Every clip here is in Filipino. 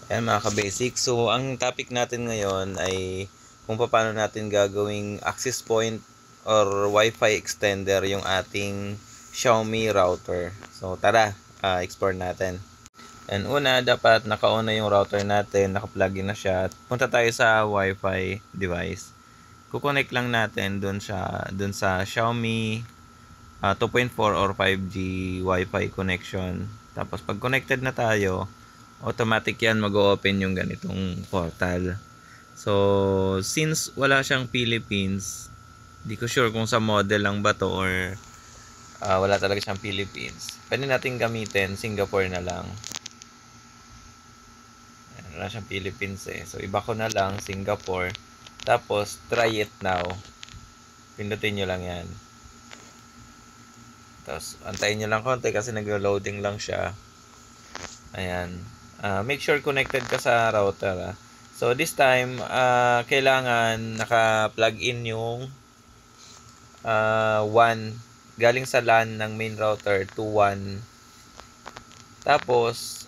Ayan mga ka-basic. So, ang topic natin ngayon ay kung paano natin gagawing access point or Wi-Fi extender yung ating Xiaomi router. So, tara, explore natin. And una, dapat naka-on na yung router natin, naka-plug in na siya. Punta tayo sa Wi-Fi device. Kukonect lang natin dun sa Xiaomi 2.4 or 5G Wi-Fi connection. Tapos pag connected na tayo, automatic yan mag-open yung ganitong portal. So, since wala siyang Philippines, di ko sure kung sa model lang ba to or wala talaga siyang Philippines. Pwede natin gamitin Singapore na lang. Ayan, wala siyang Philippines eh. So, iba ko na lang Singapore. Tapos, try it now. Pindutin nyo lang yan. Tapos, antayin nyo lang konti kasi nag-loading lang siya. Ayan. Make sure connected ka sa router. So, this time, kailangan naka-plug in yung WAN galing sa LAN ng main router to WAN. Tapos,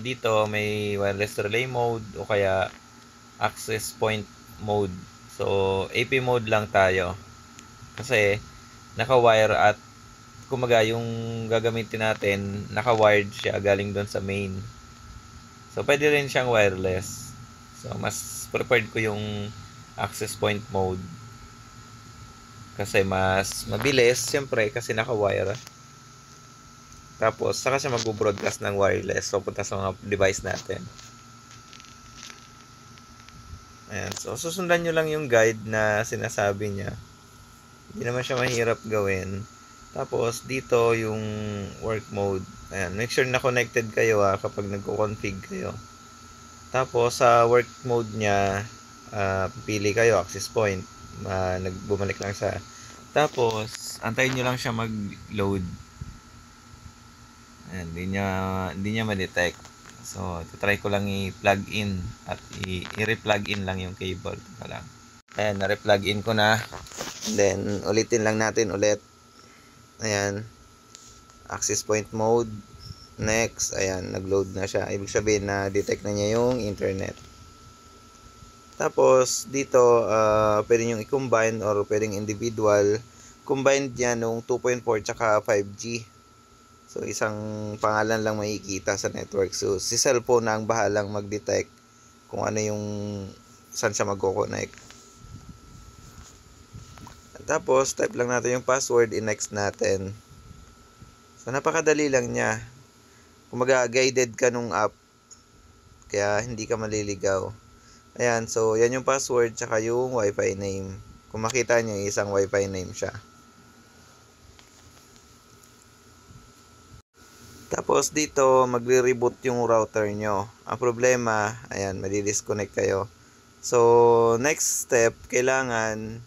dito may wireless relay mode o kaya access point mode. So, AP mode lang tayo. Kasi, naka-wire at kumaga yung gagamitin natin, naka-wired siya galing doon sa main. So, pwede rin siyang wireless. So, mas preferred ko yung access point mode. Kasi mas mabilis, siyempre, kasi naka-wire. Tapos, saka siya mag-broadcast ng wireless. So, punta sa mga device natin. Ayan. So, susundan nyo lang yung guide na sinasabi niya. Hindi naman siya mahirap gawin. Tapos, dito yung work mode. Ayan. Make sure na connected kayo kapag nagko-config kayo. Tapos, sa work mode niya, pili kayo, access point. Bumalik lang siya. Tapos, antayin nyo lang siya mag-load. Ayan, hindi niya ma-detect. So, try ko lang i-plug in at i-replug in lang yung cable. Ito lang. Ayan, na-replug in ko na. Then, ulitin lang natin ulit. Ayan. Access point mode. Next. Ayan, nag-load na siya. Ibig sabihin na detect na niya yung internet. Tapos, dito, pwede nyo i-combine or pwedeng individual. Combined yan nung 2.4 tsaka 5G. So, isang pangalan lang makikita sa network. So, si cellphone na ang bahalang mag-detect kung ano yung saan siya magko-connect. Tapos, type lang natin yung password, i-next natin. So, napakadali lang niya. Kumaga, guided ka nung app. Kaya, hindi ka maliligaw. Ayan, so, yan yung password, tsaka yung Wi-Fi name. Kung makita nyo, isang Wi-Fi name siya. Tapos, dito, magre-reboot yung router nyo. Ang problema, ayan, madi-disconnect kayo. So, next step, kailangan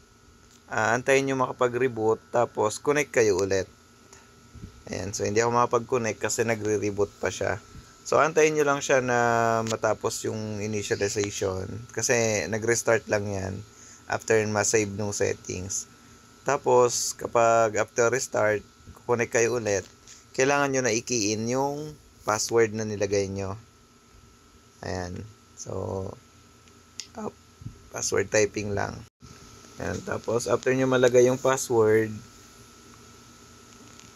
antayin nyo makapag-reboot, tapos connect kayo ulit. Ayan, so hindi ako makapag-connect kasi nagre-reboot pa siya. So, antayin nyo lang siya na matapos yung initialization kasi nag-restart lang yan after ma-save nung settings. Tapos, kapag after restart, connect kayo ulit, kailangan nyo na i-key in yung password na nilagay nyo. Ayan, so, password typing lang. Ayan, tapos after nyo malagay yung password,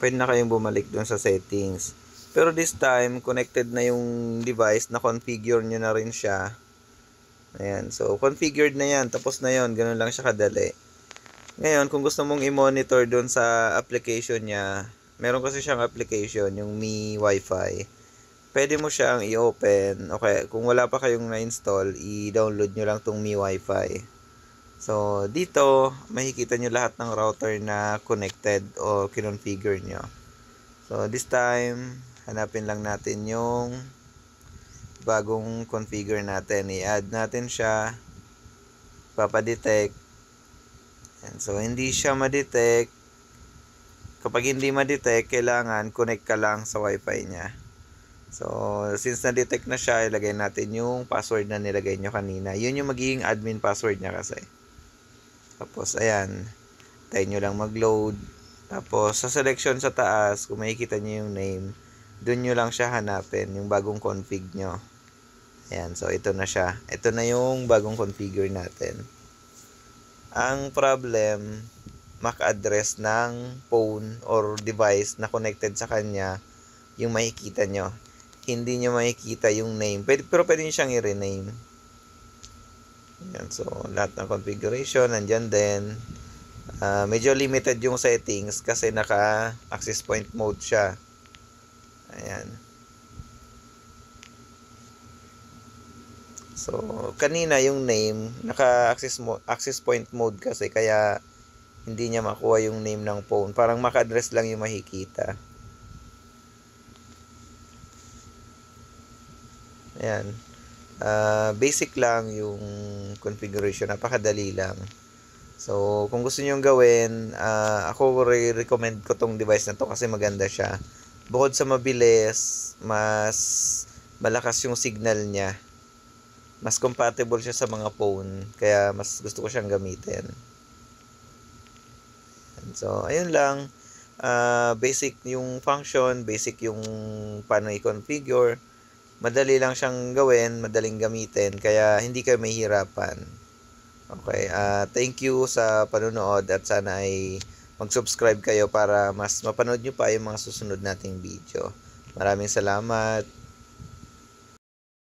pwede na kayong bumalik dun sa settings. Pero this time, connected na yung device, na-configure nyo na rin siya. Ayan, so configured na yan, tapos na yon, ganun lang siya kadali. Ngayon, kung gusto mong i-monitor dun sa application niya, meron kasi siyang application, yung Mi Wi-Fi. Pwede mo siyang i-open, okay, kung wala pa kayong na-install, i-download nyo lang tong Mi Wi-Fi. So, dito, makikita nyo lahat ng router na connected o kinonfigure nyo. So, this time, hanapin lang natin yung bagong configure natin. I-add natin siya. Papadetect. And so, hindi siya ma-detect. Kapag hindi ma-detect, kailangan connect ka lang sa Wi-Fi niya. So, since na-detect na siya, ilagay natin yung password na nilagay nyo kanina. Yun yung magiging admin password niya kasi. Tapos, ayan. Tayo nyo lang mag-load. Tapos, sa selection sa taas, kung makikita nyo yung name, dun nyo lang siya hanapin, yung bagong config nyo. Ayan, so ito na siya. Ito na yung bagong configure natin. Ang problem, MAC address ng phone or device na connected sa kanya, yung makikita nyo. Hindi nyo makikita yung name. Pero pwede nyo siyang i-rename. Ayan, so lahat ng configuration, nandyan din. Medyo limited yung settings kasi naka-access point mode siya. Ayan. So, kanina yung name, access point mode kasi kaya hindi niya makuha yung name ng phone. Parang MAC address lang yung makikita. Ayan. Basic lang yung configuration. Napakadali lang. So, kung gusto niyo gawin, ako recommend ko tong device na to kasi maganda siya. Bukod sa mabilis, mas malakas yung signal niya. Mas compatible siya sa mga phone, kaya mas gusto ko siyang gamitin. So, ayun lang. Basic yung function, basic yung paano i-configure. Madali lang siyang gawin, madaling gamitin, kaya hindi kayo mahihirapan. Okay, thank you sa panonood at sana ay mag-subscribe kayo para mas mapanood nyo pa yung mga susunod nating video. Maraming salamat.